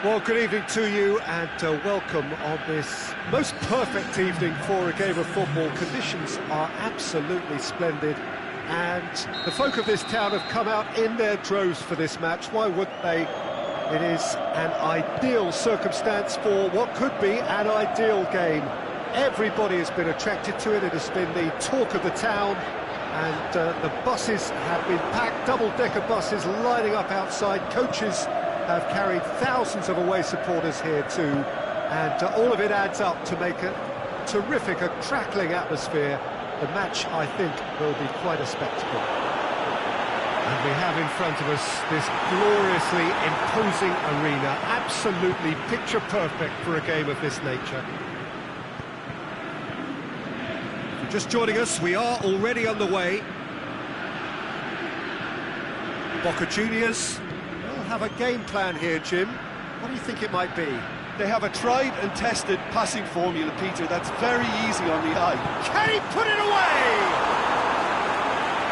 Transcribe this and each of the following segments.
Well, good evening to you and welcome on this most perfect evening for a game of football. Conditions are absolutely splendid and the folk of this town have come out in their droves for this match. Why wouldn't they? It is an ideal circumstance for what could be an ideal game. Everybody has been attracted to it. It has been the talk of the town, and the buses have been packed, double-decker buses lining up outside. Coaches have carried thousands of away supporters here too, and all of it adds up to make a terrific, a crackling atmosphere. The match, I think, will be quite a spectacle. And we have in front of us this gloriously imposing arena, absolutely picture perfect for a game of this nature. If you're just joining us, we are already underway. Boca Juniors will have a game plan here, Jim. What do you think it might be? They have a tried and tested passing formula, Peter, that's very easy on the eye. Can he put it away?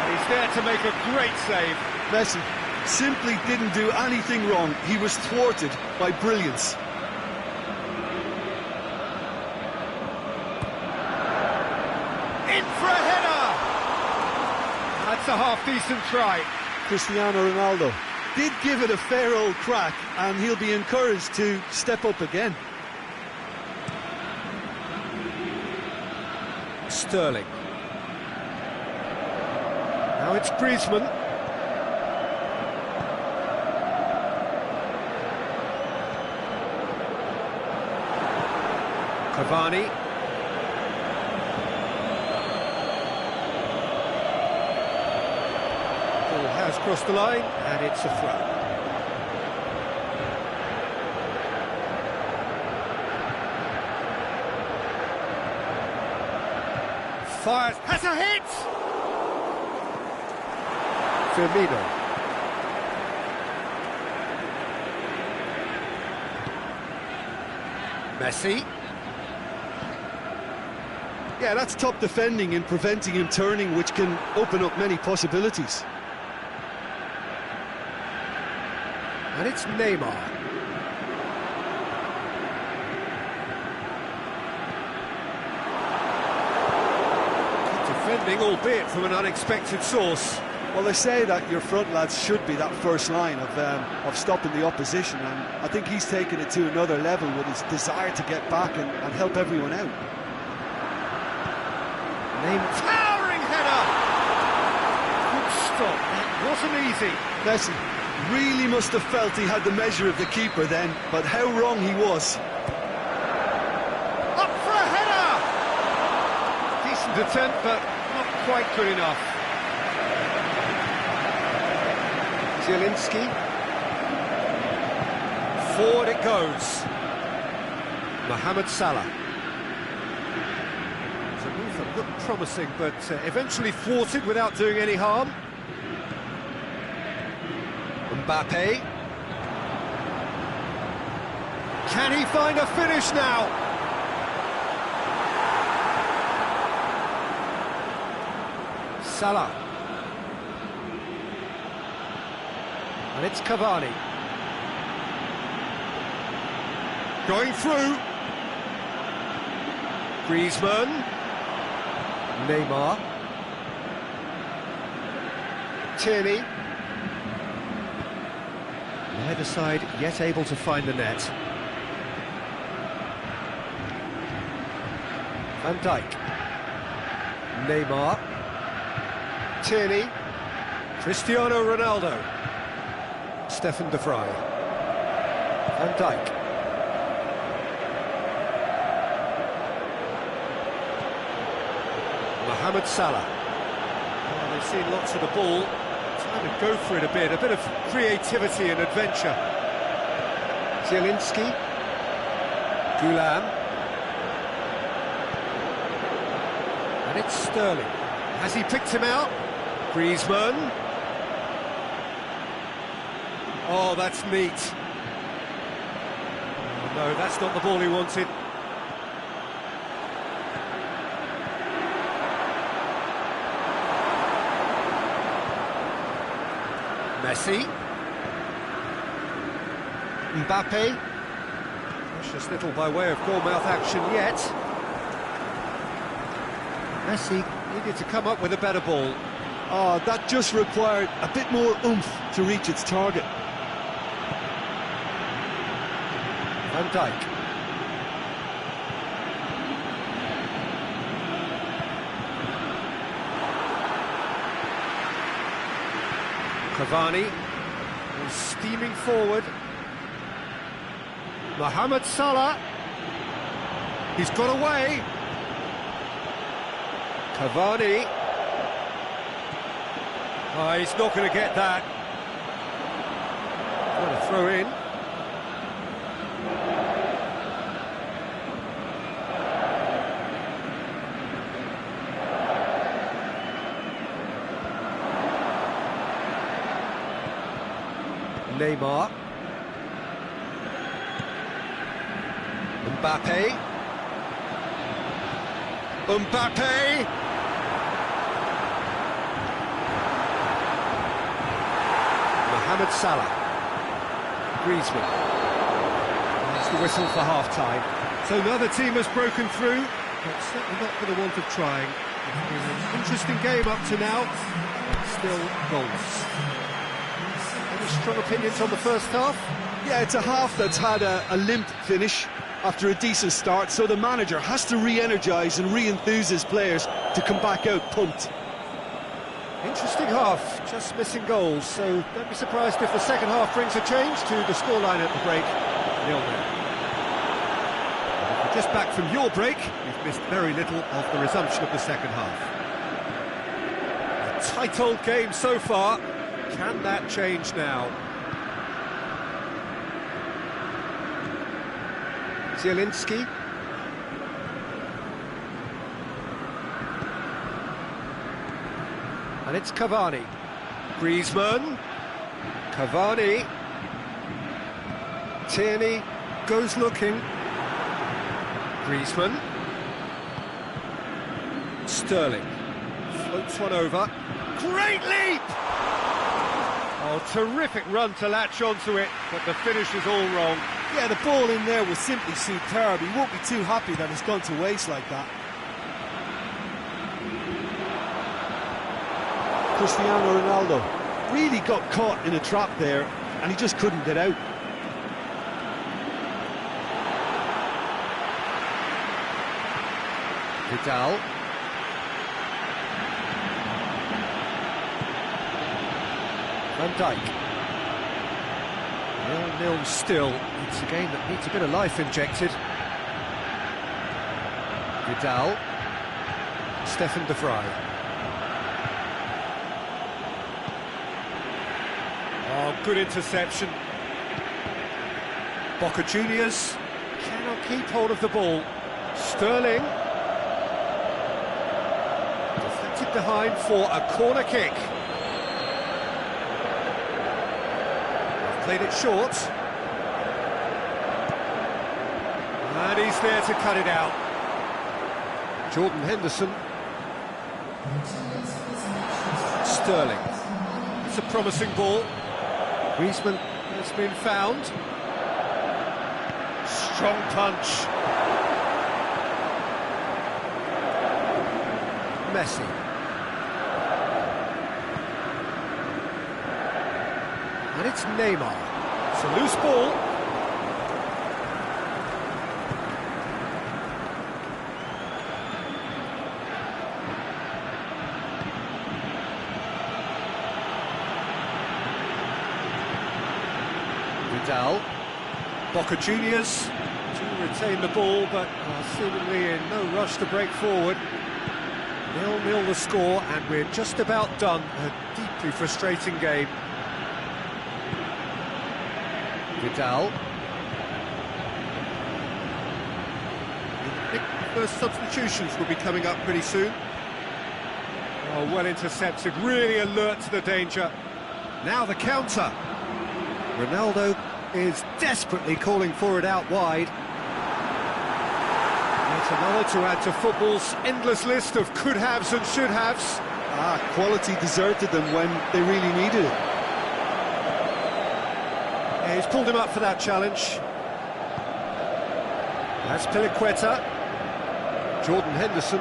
And he's there to make a great save. Messi simply didn't do anything wrong. He was thwarted by brilliance. In for a header! That's a half-decent try. Cristiano Ronaldo did give it a fair old crack, and he'll be encouraged to step up again. Sterling. Now it's Griezmann. Cavani. Ball has crossed the line, and it's a throw. Fires, has a hit! Firmino. Messi. Yeah, that's top defending and preventing him turning, which can open up many possibilities. And it's Neymar. Good defending, albeit from an unexpected source. Well, they say that your front lads should be that first line of stopping the opposition, and I think he's taken it to another level with his desire to get back and help everyone out. Towering header! Good stop, that wasn't easy. Messi really must have felt he had the measure of the keeper then, but how wrong he was. Up for a header! Decent attempt, but not quite good enough. Zielinski. Forward it goes. Mohamed Salah. The move that looked promising, but eventually thwarted without doing any harm. Mbappe. Can he find a finish now? Salah. And it's Cavani. Going through. Griezmann. Neymar. Tierney. Neither side yet able to find the net. Van Dijk. Neymar. Tierney. Cristiano Ronaldo. Stefan de Vrij. Van Dijk. Mohamed Salah. Oh, they've seen lots of the ball. Time to go for it a bit of creativity and adventure. Zielinski. Gulam. And it's Sterling. Has he picked him out? Griezmann. Oh, that's neat. Oh, no, that's not the ball he wanted. Messi. Mbappe. Just little by way of goal-mouth action yet. Messi needed to come up with a better ball. Oh, that just required a bit more oomph to reach its target. Van Dijk. Cavani is steaming forward. Mohamed Salah. He's got away. Cavani. Oh, he's not going to get that. What a throw in. Neymar. Mbappe. Mohamed Salah. Griezmann. That's the whistle for half-time. So another team has broken through, but certainly not for the want of trying. It's been an interesting game up to now, but still goals. Any strong opinions on the first half? Yeah, it's a half that's had a limp finish after a decent start, so the manager has to re-energise and re-enthuse his players to come back out pumped. Interesting half, just missing goals, so don't be surprised if the second half brings a change to the scoreline at the break. 0-0. If you're just back from your break, you've missed very little of the resumption of the second half. A tight old game so far. Can that change now? Zielinski. And it's Cavani. Griezmann. Cavani. Tierney goes looking. Griezmann. Sterling. Floats one over. Great leap! Oh, terrific run to latch onto it, but the finish is all wrong. Yeah, the ball in there was simply superb. He won't be too happy that it's gone to waste like that. Cristiano Ronaldo really got caught in a trap there, and he just couldn't get out. Vidal. Van Dijk. 0-0 still. It's a game that needs a bit of life injected. Vidal. Stefan de Vrij. Oh, good interception. Boca Juniors cannot keep hold of the ball. Sterling. Deflected behind for a corner kick. Played it short. And he's there to cut it out. Jordan Henderson. Sterling. It's a promising ball. Griezmann has been found. Strong punch. Messi. And it's Neymar. It's a loose ball. Vidal. Boca Juniors to retain the ball, but seemingly in no rush to break forward. 0-0 the score, and we're just about done. A deeply frustrating game. Vidal. I think the first substitutions will be coming up pretty soon. Oh, well intercepted, really alert to the danger. Now the counter. Ronaldo is desperately calling for it out wide. That's another to add to football's endless list of could-haves and should-haves. Quality deserted them when they really needed it. Yeah, he's pulled him up for that challenge. That's Piliqueta. Jordan Henderson.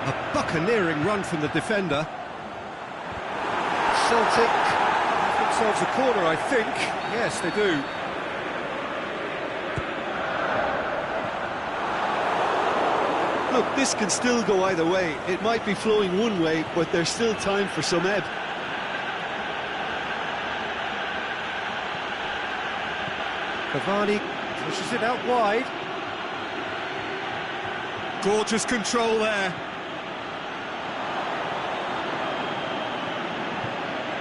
A buccaneering run from the defender. Celtic have themselves a corner, I think. Yes, they do. Look, this can still go either way. It might be flowing one way, but there's still time for some ebb. Cavani pushes it out wide. Gorgeous control there.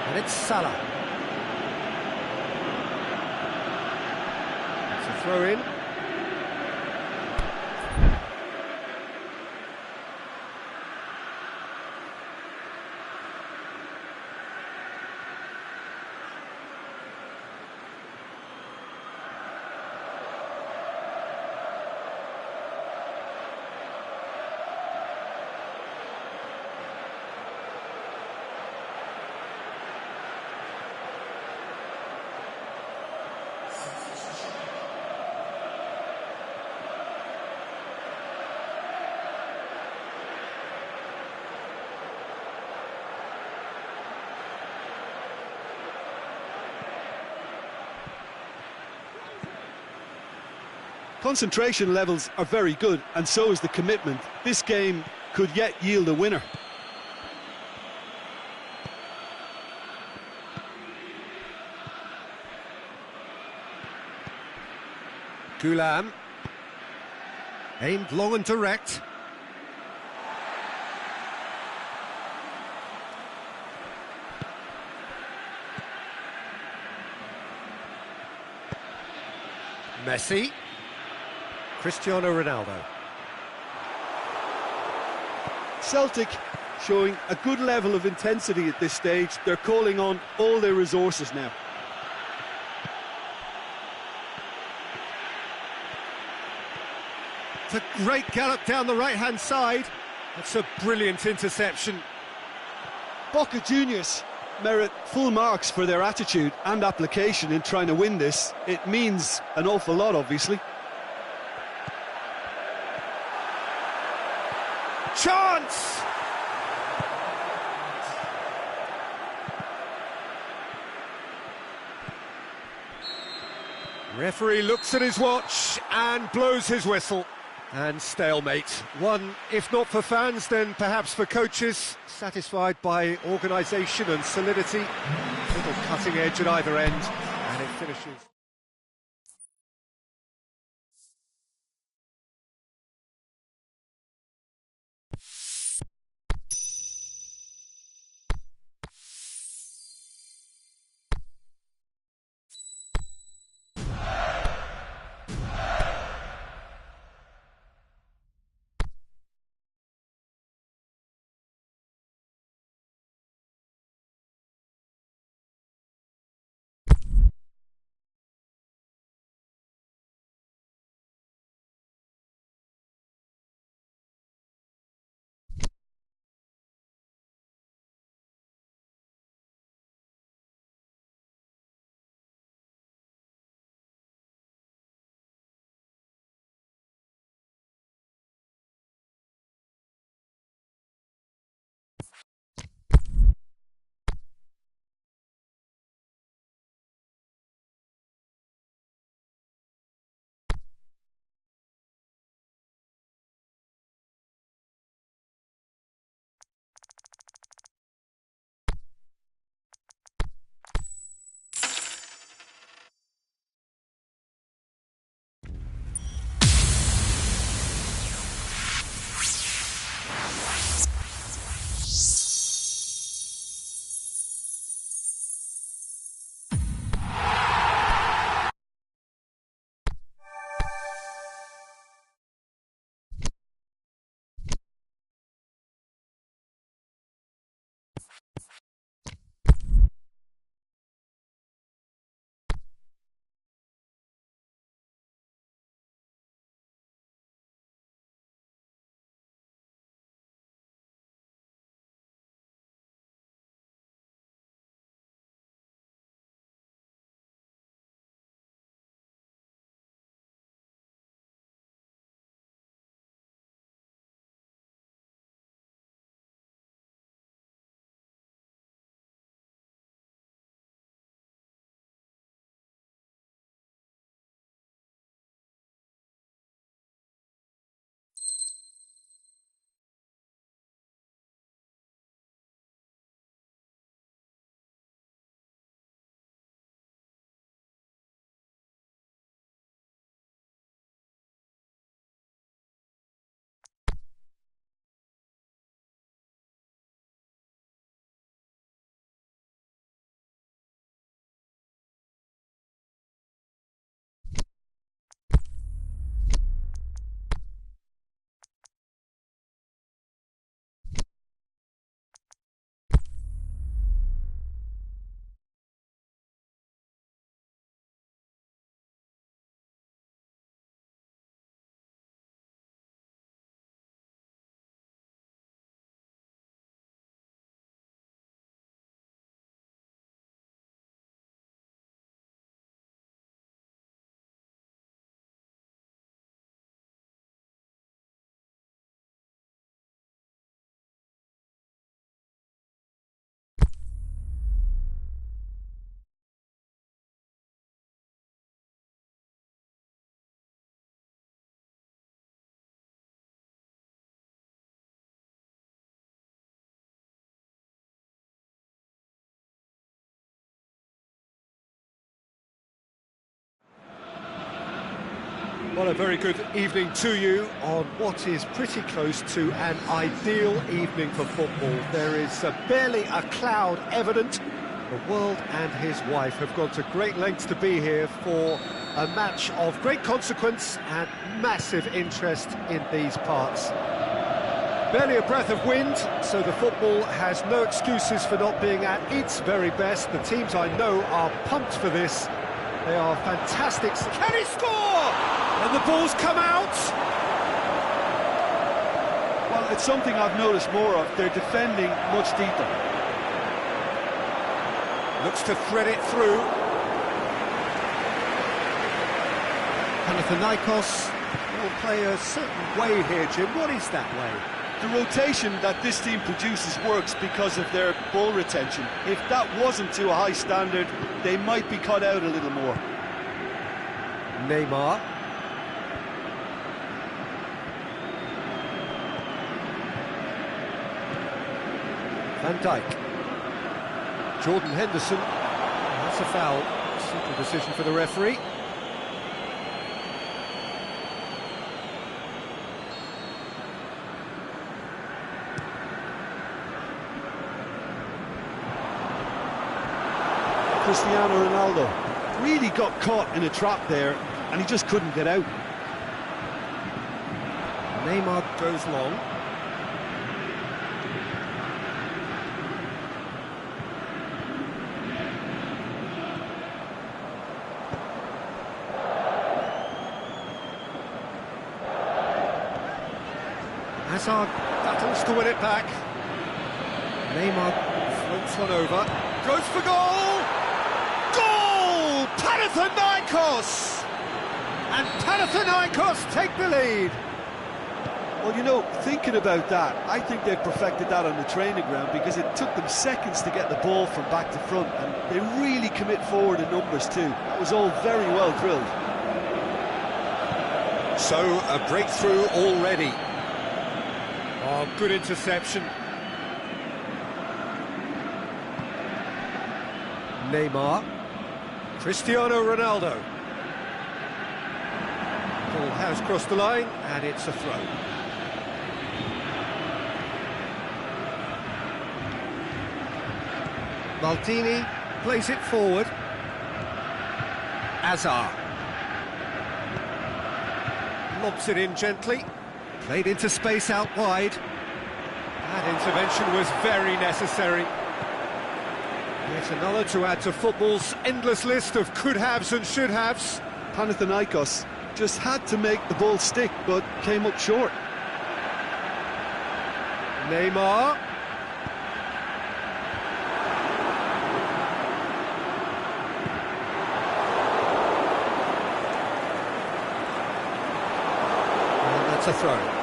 And it's Salah. It's a throw in. Concentration levels are very good, and so is the commitment. This game could yet yield a winner. Gulam. Aimed long and direct. Messi. Cristiano Ronaldo. Celtic showing a good level of intensity at this stage. They're calling on all their resources now. It's a great gallop down the right-hand side. That's a brilliant interception. Boca Juniors merit full marks for their attitude and application in trying to win this. It means an awful lot, obviously. Chance! Referee looks at his watch and blows his whistle. And stalemate. One, if not for fans, then perhaps for coaches, satisfied by organisation and solidity. Little cutting edge at either end, and it finishes. Well, a very good evening to you on what is pretty close to an ideal evening for football. There is barely a cloud evident. The world and his wife have gone to great lengths to be here for a match of great consequence and massive interest in these parts. Barely a breath of wind, so the football has no excuses for not being at its very best. The teams I know are pumped for this. They are fantastic. Can he score? And the ball's come out. Well, it's something I've noticed more of. They're defending much deeper. Looks to thread it through. Panathinaikos will play a certain way here, Jim. What is that way? The rotation that this team produces works because of their ball retention. If that wasn't to a high standard, they might be cut out a little more. Neymar. Van Dijk. Jordan Henderson. That's a foul. Simple decision for the referee. Cristiano Ronaldo really got caught in a trap there, and he just couldn't get out. Neymar goes long. Hazard battles to win it back. Neymar floats one over. Goes for goal! Goal! Panathinaikos! And Panathinaikos take the lead. Well, you know, thinking about that, I think they've perfected that on the training ground because it took them seconds to get the ball from back to front, and they really commit forward in numbers too. That was all very well drilled. So, a breakthrough already. Oh, good interception. Neymar. Cristiano Ronaldo. Ball has crossed the line, and it's a throw. Maldini plays it forward. Hazard. Lobs it in gently. Played into space out wide. That intervention was very necessary. Yet another to add to football's endless list of could-haves and should-haves. Panathinaikos just had to make the ball stick, but came up short. Neymar. And that's a throw.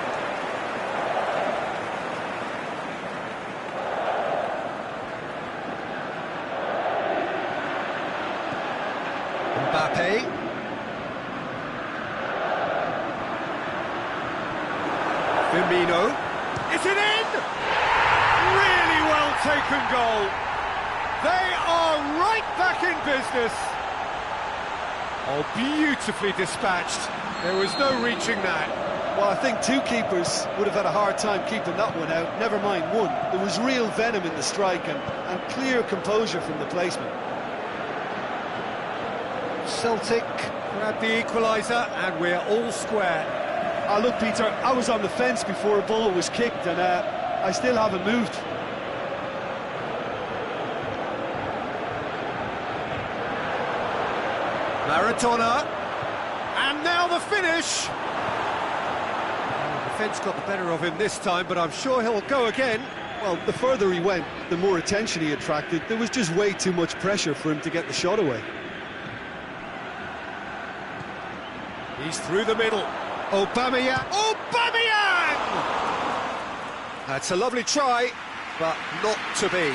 Mbappe. Firmino. Is it in? Really well taken goal. They are right back in business. Oh, beautifully dispatched. There was no reaching that. Well, I think two keepers would have had a hard time keeping that one out, never mind one. There was real venom in the strike and clear composure from the placement. Celtic grab the equaliser, and we're all square. Look, Peter, I was on the fence before a ball was kicked, and I still haven't moved. Maradona, and now the finish. The defence got the better of him this time, but I'm sure he'll go again. Well, the further he went, the more attention he attracted. There was just way too much pressure for him to get the shot away. He's through the middle. Aubameyang! Aubameyang! That's a lovely try, but not to be.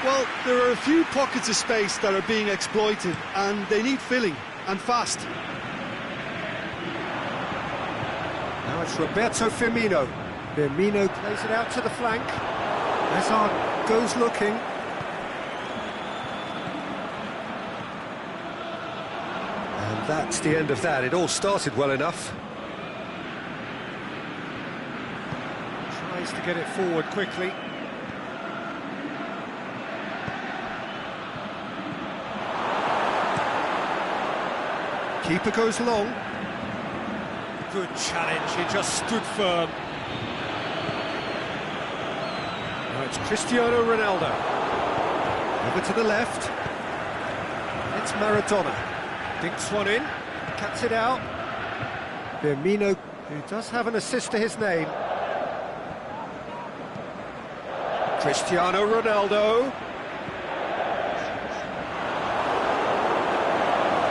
Well, there are a few pockets of space that are being exploited, and they need filling, and fast. Now it's Roberto Firmino. Firmino plays it out to the flank. Hazard goes looking. And that's the end of that. It all started well enough. Tries to get it forward quickly. Keeper goes long. Good challenge, he just stood firm. Now it's Cristiano Ronaldo. Over to the left. It's Maradona. Dinks one in, cuts it out. Firmino, who does have an assist to his name. Cristiano Ronaldo.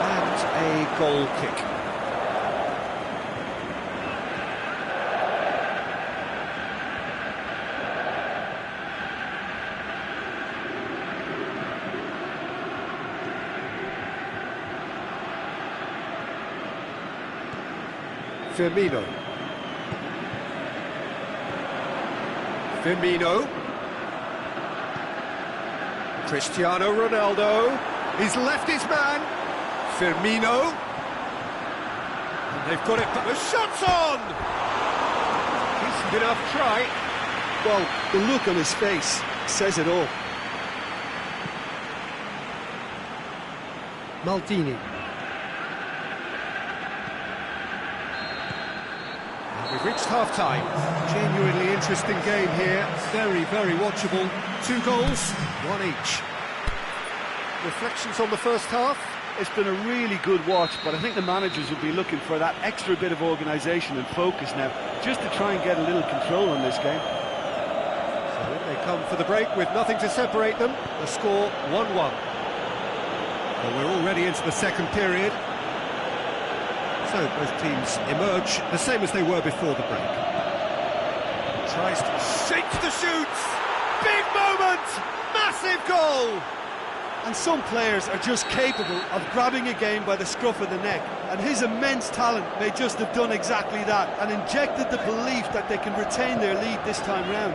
And a goal kick. Firmino. Cristiano Ronaldo. He's left his man. Firmino. And they've got it, but the shot's on! Decent enough try. Well, the look on his face says it all. Maldini. We've reached half-time. Genuinely interesting game here. Very, very watchable. 2 goals, 1 each. Reflections on the first half? It's been a really good watch, but I think the managers will be looking for that extra bit of organisation and focus now, just to try and get a little control on this game. So in they come for the break with nothing to separate them. The score 1-1. Well, we're already into the second period. So both teams emerge the same as they were before the break. Tries to shake the shoots. Big moment! Massive goal! And some players are just capable of grabbing a game by the scruff of the neck, and his immense talent may just have done exactly that and injected the belief that they can retain their lead this time round.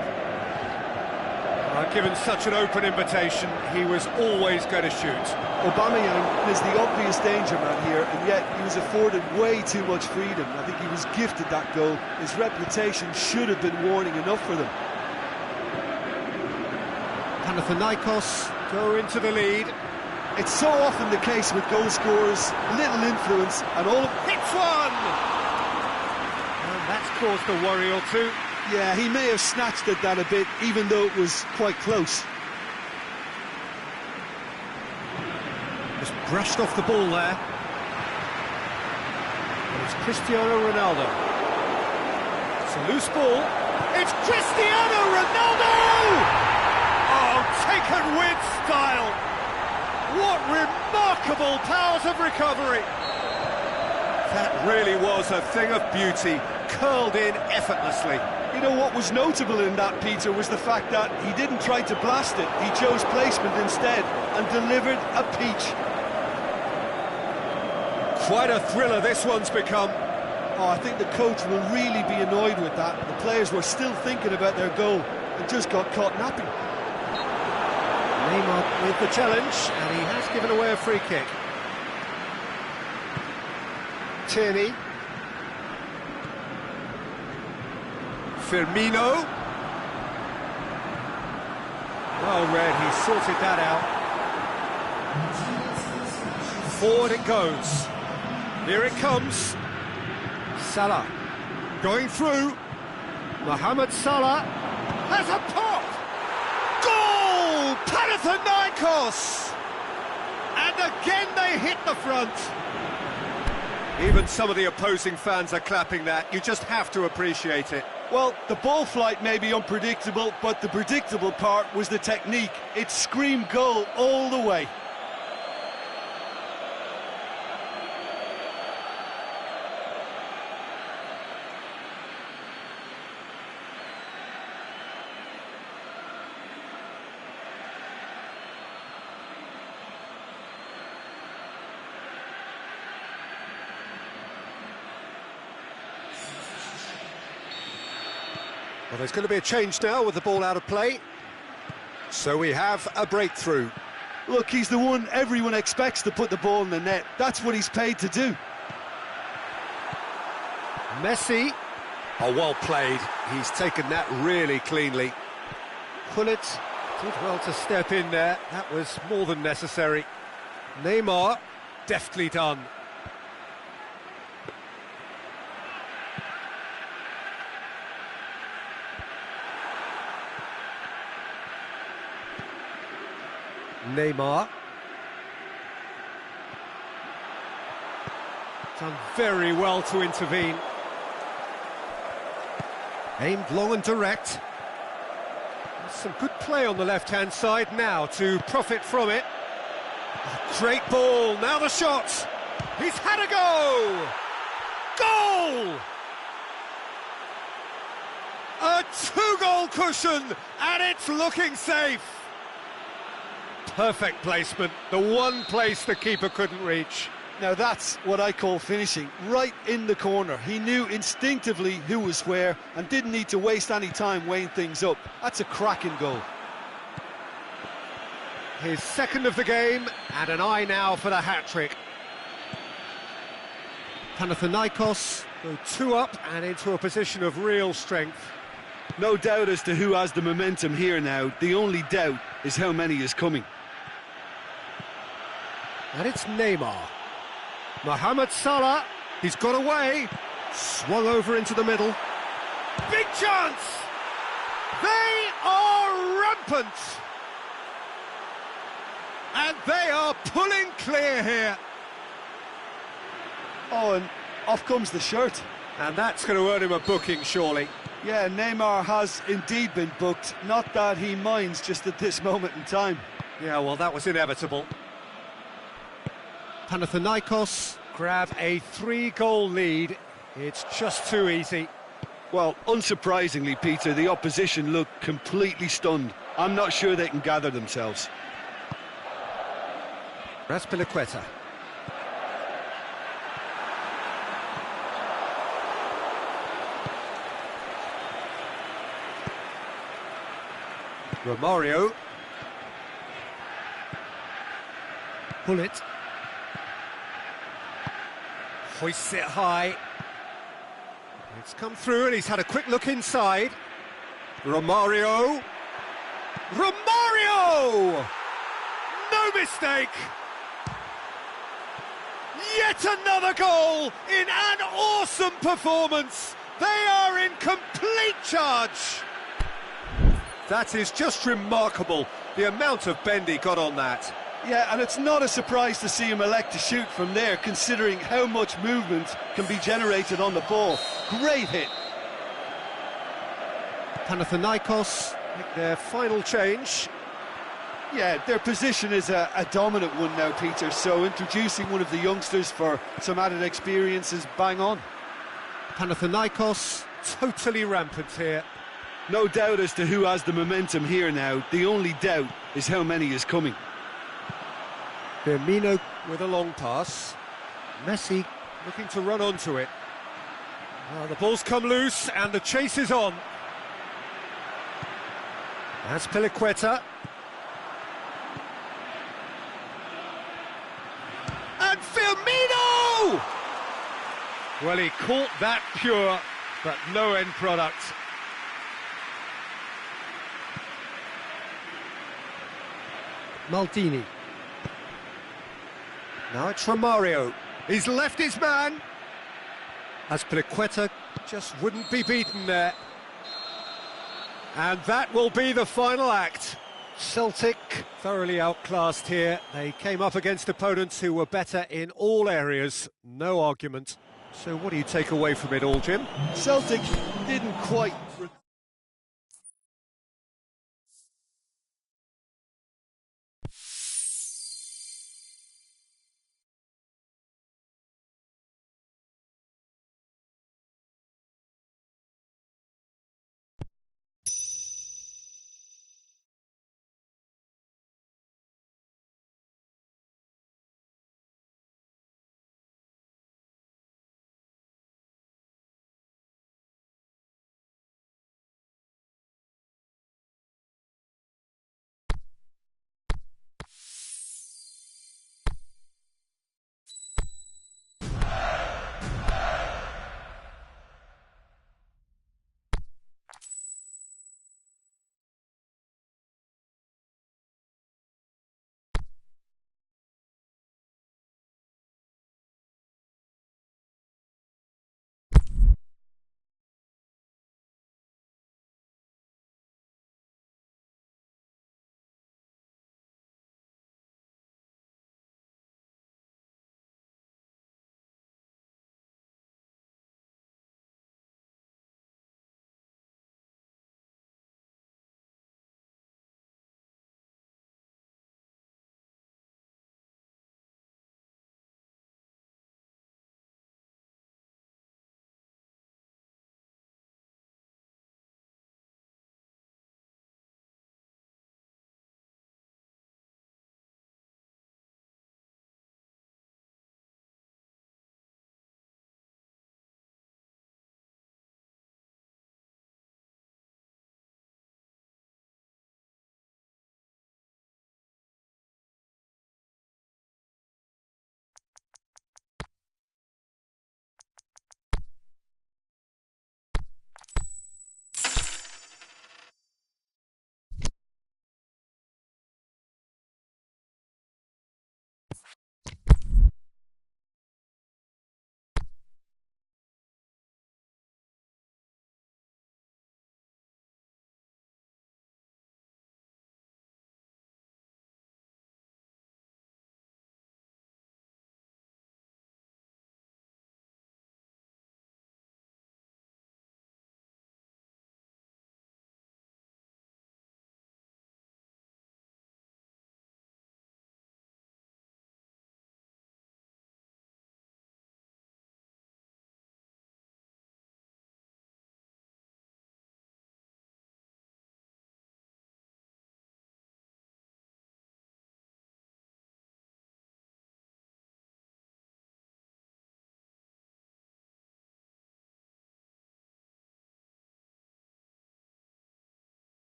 Given such an open invitation, he was always going to shoot. Aubameyang is the obvious danger man here, and yet he was afforded way too much freedom. I think he was gifted that goal. His reputation should have been warning enough for them. Panathinaikos go into the lead. It's so often the case with goal scorers, little influence, and all of... Hits one! And that's caused a worry or two. Yeah, he may have snatched at that a bit, even though it was quite close. Just brushed off the ball there. And it's Cristiano Ronaldo. It's a loose ball. It's Cristiano Ronaldo! Oh, taken with style. What remarkable powers of recovery. That really was a thing of beauty, curled in effortlessly. You know what was notable in that, Peter, was the fact that he didn't try to blast it. He chose placement instead and delivered a peach. Quite a thriller this one's become. Oh, I think the coach will really be annoyed with that. The players were still thinking about their goal and just got caught napping. Neymar with the challenge, and he has given away a free kick. Tierney. Firmino. Well read, he sorted that out. Forward it goes. Here it comes. Salah going through. Mohamed Salah has a pop. Goal! Panathinaikos! And again they hit the front. Even some of the opposing fans are clapping that. You just have to appreciate it. Well, the ball flight may be unpredictable, but the predictable part was the technique. It screamed goal all the way. Well, there's going to be a change now with the ball out of play. So we have a breakthrough. Look, he's the one everyone expects to put the ball in the net. That's what he's paid to do. Messi. Oh, well played. He's taken that really cleanly. Pullet did well to step in there. That was more than necessary. Neymar, deftly done. Neymar. Done very well to intervene. Aimed long and direct. Some good play on the left-hand side now to profit from it. Great ball, now the shot! He's had a go! Goal! A two-goal cushion, and it's looking safe! Perfect placement, the one place the keeper couldn't reach. Now that's what I call finishing, right in the corner. He knew instinctively who was where and didn't need to waste any time weighing things up. That's a cracking goal. His second of the game, and an eye now for the hat-trick. Panathinaikos go 2 up and into a position of real strength. No doubt as to who has the momentum here now. The only doubt is how many is coming. And it's Neymar. Mohamed Salah, he's got away, swung over into the middle. Big chance! They are rampant! And they are pulling clear here. Oh, and off comes the shirt. And that's going to earn him a booking, surely. Yeah, Neymar has indeed been booked. Not that he minds just at this moment in time. Yeah, well, that was inevitable. Panathinaikos grab a 3-goal lead. It's just too easy. Well, unsurprisingly, Peter, the opposition look completely stunned. I'm not sure they can gather themselves. Raspilicueta. Romario. Pullet. Hoists it high. It's come through and he's had a quick look inside. Romario. Romario! No mistake! Yet another goal in an awesome performance. They are in complete charge. That is just remarkable, the amount of bend he got on that. Yeah, and it's not a surprise to see him elect to shoot from there, considering how much movement can be generated on the ball. Great hit. Panathinaikos make their final change. Yeah, their position is a dominant one now, Peter, so introducing one of the youngsters for some added experience is bang on. Panathinaikos totally rampant here. No doubt as to who has the momentum here now. The only doubt is how many is coming. Firmino with a long pass. Messi looking to run onto it. The ball's come loose and the chase is on. That's Raspilicueta. And Firmino! Well, he caught that pure, but no end product. Maldini. Now it's Romario. He's left his man. Raspilicueta just wouldn't be beaten there. And that will be the final act. Celtic thoroughly outclassed here. They came up against opponents who were better in all areas. No argument. So what do you take away from it all, Jim? Celtic didn't quite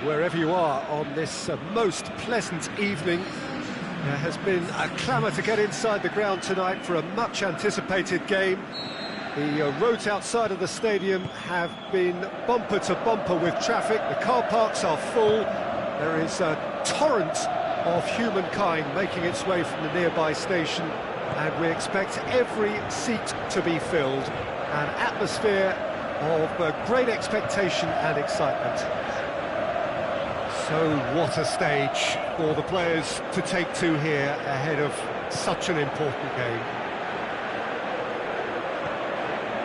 wherever you are on this most pleasant evening. There has been a clamour to get inside the ground tonight for a much-anticipated game. The roads outside of the stadium have been bumper to bumper with traffic. The car parks are full. There is a torrent of humankind making its way from the nearby station, and we expect every seat to be filled. An atmosphere of great expectation and excitement. So what a stage for the players to take to here ahead of such an important game.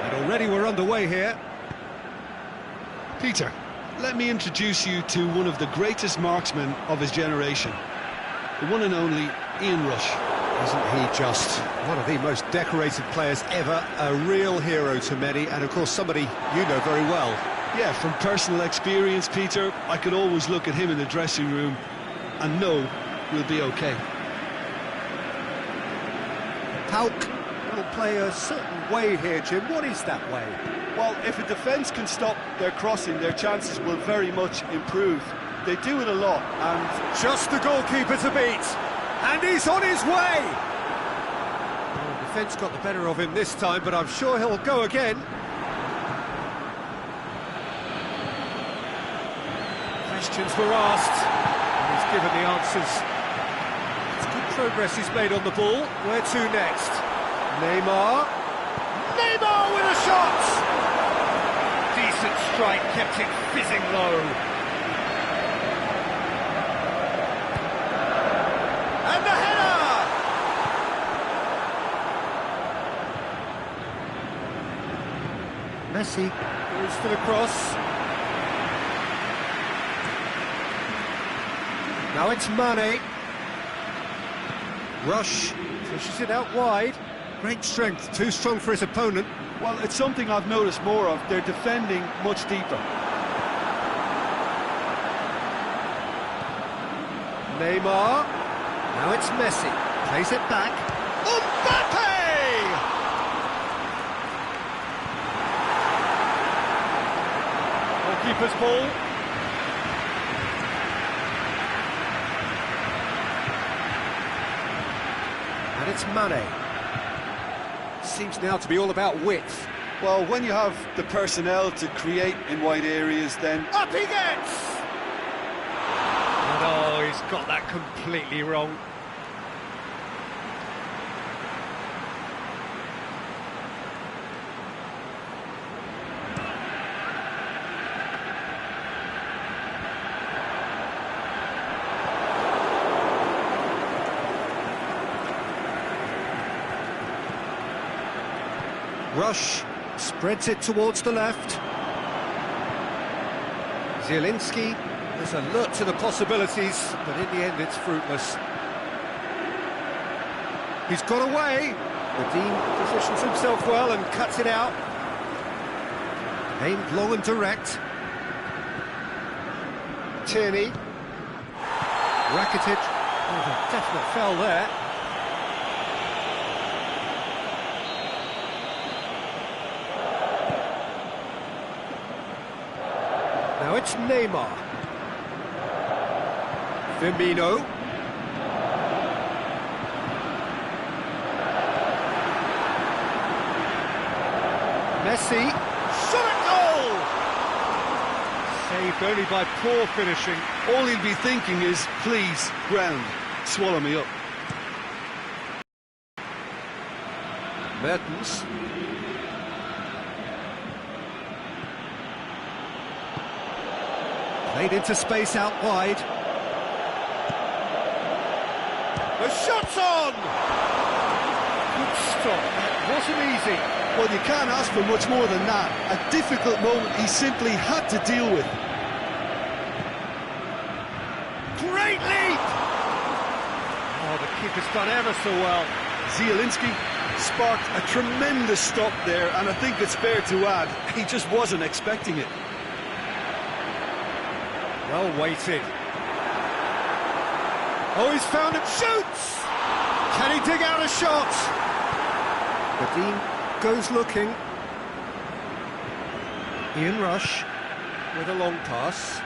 And already we're underway here. Peter, let me introduce you to one of the greatest marksmen of his generation. The one and only Ian Rush. Isn't he just one of the most decorated players ever, a real hero to many, and of course somebody you know very well. Yeah, from personal experience, Peter, I could always look at him in the dressing room and know we'll be okay. Pauk will play a certain way here, Jim. What is that way? Well, if a defence can stop their crossing, their chances will very much improve. They do it a lot, and just the goalkeeper to beat. And he's on his way! Well, the defence got the better of him this time, but I'm sure he'll go again. Questions were asked, and he's given the answers. It's good progress he's made on the ball. Where to next? Neymar. Neymar with a shot! Decent strike, kept it fizzing low. And the header! Messi goes for the cross. Now it's Mane. Rush pushes it out wide. Great strength, too strong for his opponent. Well, it's something I've noticed more of. They're defending much deeper. Neymar. Now it's Messi. Plays it back. Mbappe! Goalkeeper's ball. And it's Mane. Seems now to be all about width. Well, when you have the personnel to create in wide areas, then Up he gets! And oh, he's got that completely wrong. Rush spreads it towards the left. Zielinski is alert to the possibilities, but in the end it's fruitless. He's got away. The Dean positions himself well and cuts it out. Aimed long and direct. Tierney. Rakitic. Oh, a definite foul there. Now it's Neymar. Firmino. Messi. Shot at goal! Saved only by poor finishing. all he'll be thinking is, please, ground, swallow me up. Mertens. Played into space out wide. The shot's on! Good stop, that wasn't easy. Well, you can't ask for much more than that. A difficult moment he simply had to deal with. Great leap! Oh, the keeper's done ever so well. Zielinski sparked a tremendous stop there, and I think it's fair to add, he just wasn't expecting it. Well weighted. Oh, he's found it, shoots! Can he dig out a shot? Dean goes looking. Ian Rush with a long pass.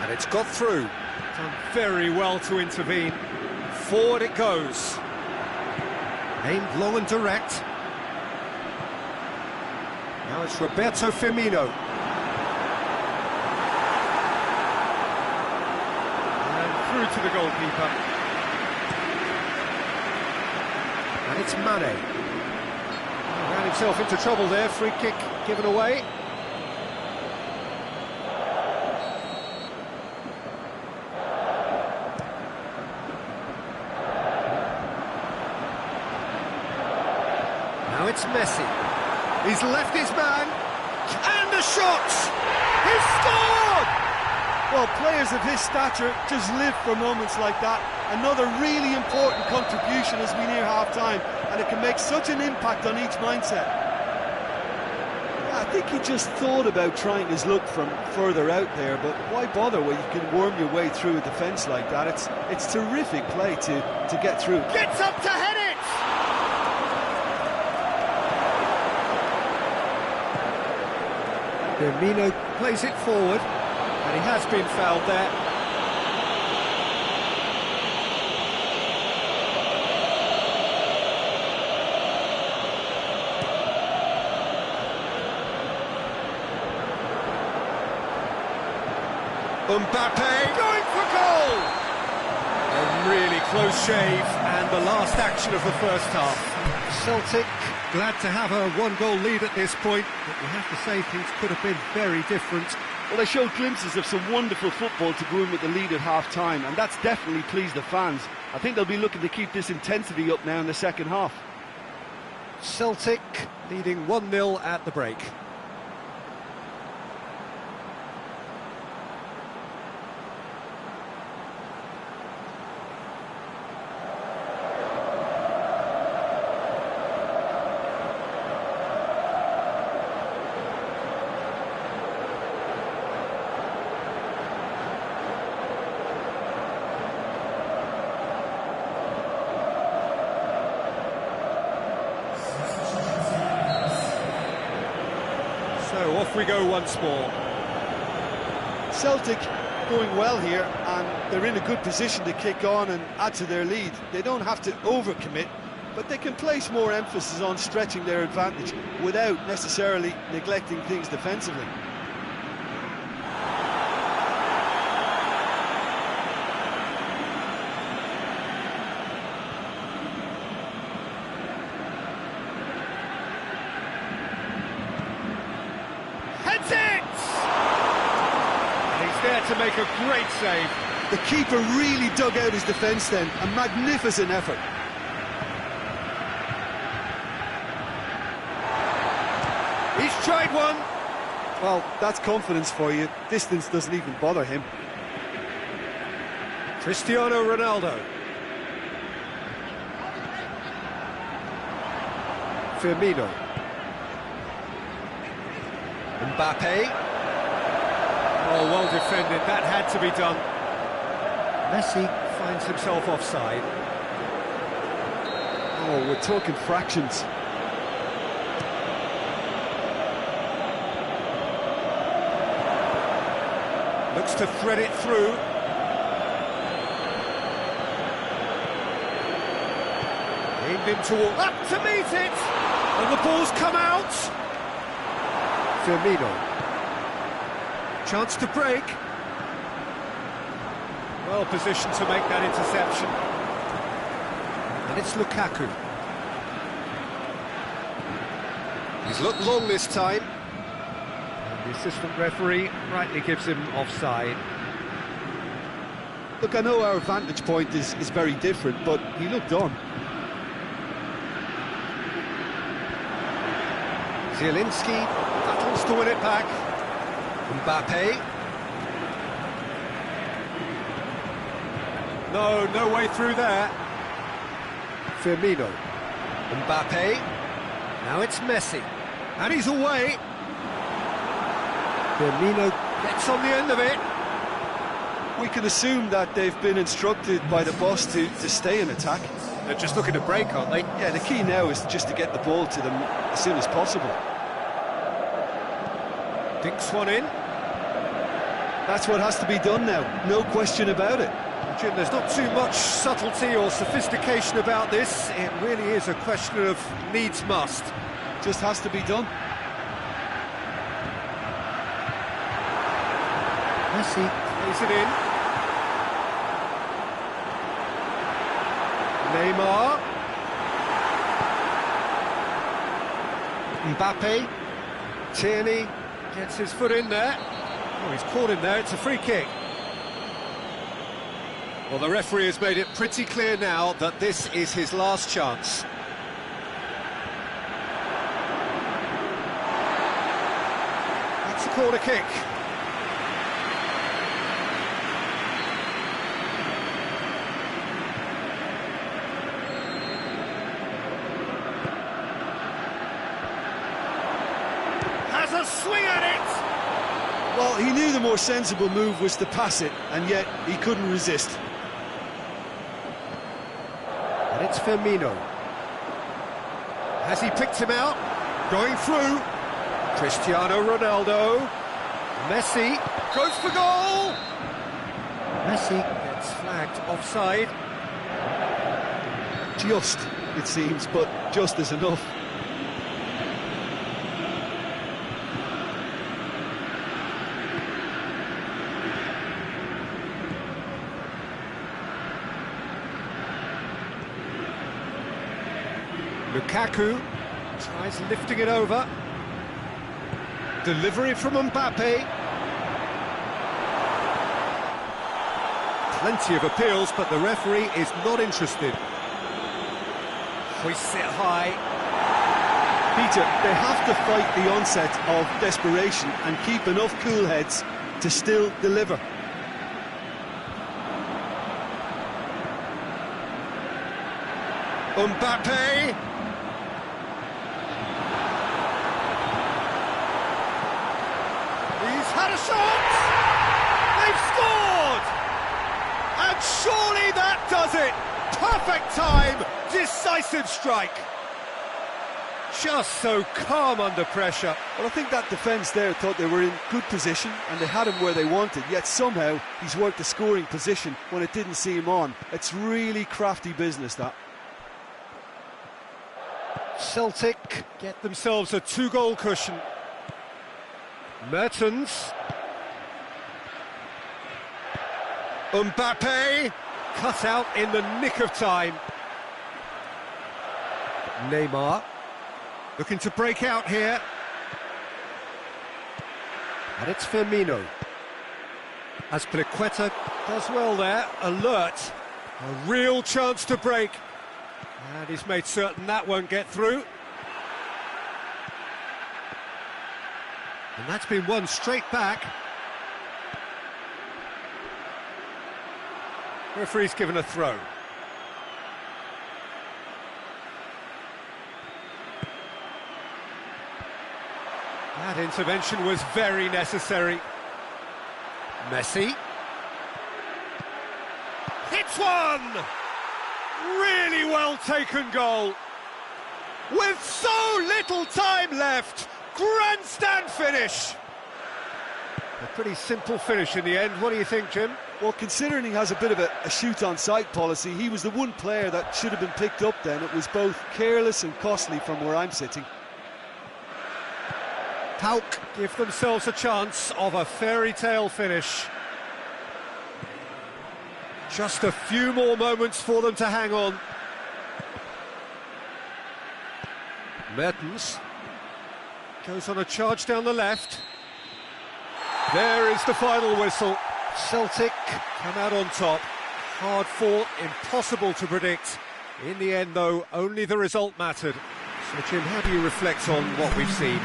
And it's got through. Done very well to intervene. Forward it goes. Aimed low and direct. Now it's Roberto Firmino. And through to the goalkeeper. And it's Mane. He ran himself into trouble there, free kick given away. Now it's Messi. He's left his man, and the shot! He's scored! Well, players of his stature just live for moments like that. Another really important contribution as we near half-time, and it can make such an impact on each mindset. I think he just thought about trying his luck from further out there, but why bother when you can worm your way through a defence like that? It's terrific play to get through. Gets up to head it! Firmino plays it forward, and he has been fouled there. Mbappe going for goal! A really close shave, and the last action of the first half. Celtic glad to have a one-goal lead at this point, but we have to say things could have been very different. Well, they showed glimpses of some wonderful football to go in with the lead at half-time, and that's definitely pleased the fans. I think they'll be looking to keep this intensity up now in the second half. Celtic leading 1-0 at the break. So off we go once more. Celtic going well here, and they're in a good position to kick on and add to their lead. They don't have to overcommit, but they can place more emphasis on stretching their advantage without necessarily neglecting things defensively. Heads it! And he's there to make a great save. The keeper really dug out his defence then, a magnificent effort. He's tried one. Well, that's confidence for you. Distance doesn't even bother him. Cristiano Ronaldo. Firmino. Mbappe. Oh, well defended. That had to be done. Messi finds himself offside. Oh, we're talking fractions. Looks to thread it through. Aimed in toward... Up to meet it! And the ball's come out. Firmino. Chance to break. Well positioned to make that interception. And it's Lukaku. He's looked long this time. And the assistant referee rightly gives him offside. Look, I know our vantage point is very different, but he looked on. Zielinski battles to win it back. Mbappe. No way through there. Firmino. Mbappe. Now it's Messi. And he's away. Firmino gets on the end of it. We can assume that they've been instructed by the boss to stay in attack. They're just looking to break, aren't they? Yeah, the key now is just to get the ball to them as soon as possible. Dinks one in. That's what has to be done now, no question about it. Jim, there's not too much subtlety or sophistication about this. It really is a question of needs must. Just has to be done. Messi plays it in. Neymar. Mbappe. Tierney gets his foot in there. Oh, he's caught him there, it's a free kick. Well, the referee has made it pretty clear now that this is his last chance. That's a corner kick. Has a swing at it! Well, he knew the more sensible move was to pass it, and yet he couldn't resist. And it's Firmino. Has he picked him out? Going through. Cristiano Ronaldo. Messi goes for goal. Messi gets flagged offside. Just, it seems, but just is enough. Lukaku tries lifting it over. Delivery from Mbappe. Plenty of appeals, but the referee is not interested. Hoists it high. Peter, they have to fight the onset of desperation and keep enough cool heads to still deliver. Mbappe. He's had a shot! They've scored! And surely that does it! Perfect time! Decisive strike! Just so calm under pressure. Well, I think that defence there thought they were in good position and they had him where they wanted, yet somehow he's worked the scoring position when it didn't seem on. It's really crafty business, that. Celtic get themselves a 2-goal cushion. Mertens. Mbappe cut out in the nick of time. Neymar looking to break out here. And it's Firmino. Azpilicueta does well there, alert. A real chance to break. And he's made certain that won't get through. And that's been won straight back. Referee's given a throw. That intervention was very necessary. Messi. Hits one! Really well taken goal. With so little time left. Grandstand finish. A pretty simple finish in the end. What do you think, Jim? Well, considering he has a bit of a shoot-on-sight policy, he was the one player that should have been picked up then. It was both careless and costly from where I'm sitting. Pauk give themselves a chance of a fairy tale finish. Just a few more moments for them to hang on. Mertens goes on a charge down the left. There is the final whistle. Celtic come out on top. Hard fought, impossible to predict. In the end, though, only the result mattered. So, Jim, how do you reflect on what we've seen?